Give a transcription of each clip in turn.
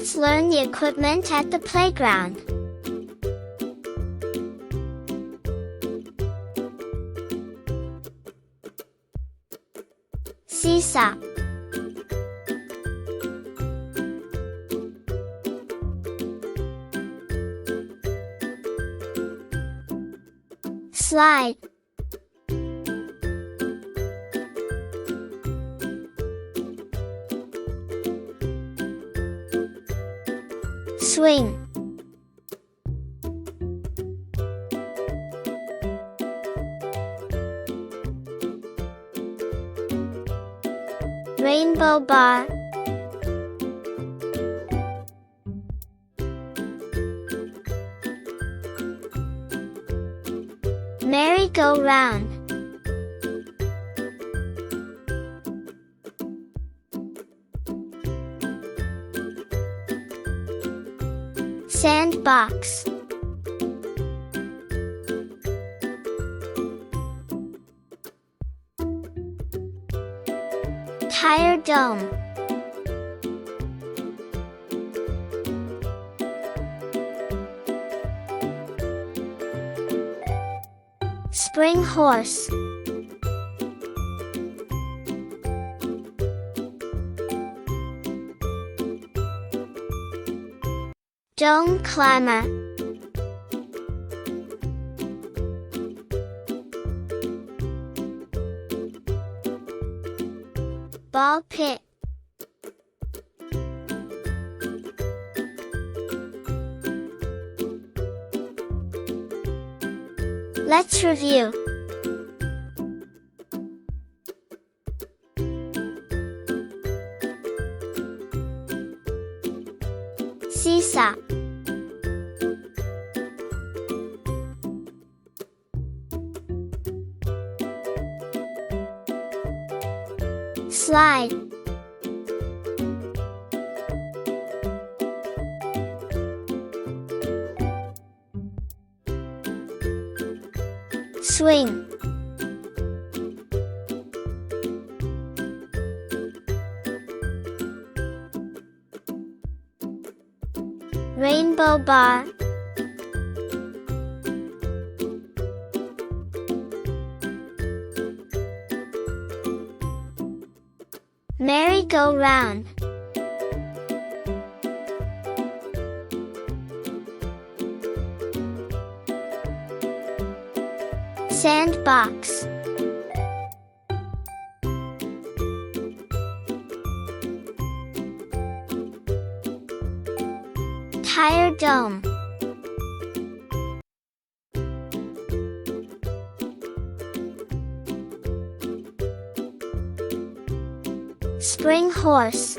Kids learn the equipment at the playground. Seesaw. Slide. Swing. Rainbowbar. Merry-go-round. Sandbox. Tire dome. Spring horse. Dome climber. Ball pit. Let's review. Seesaw. Slide. Swing. Rainbowbar. Merry-go-round. Sandbox. Tire dome. Spring horse.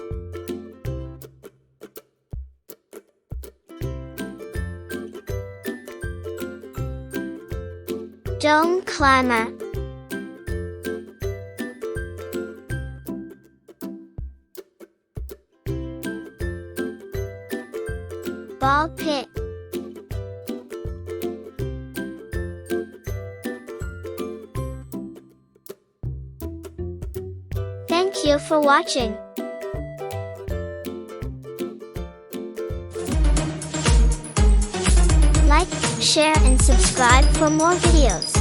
Dome climber. Ball pit. Thank you for watching. Like, share and subscribe for more videos.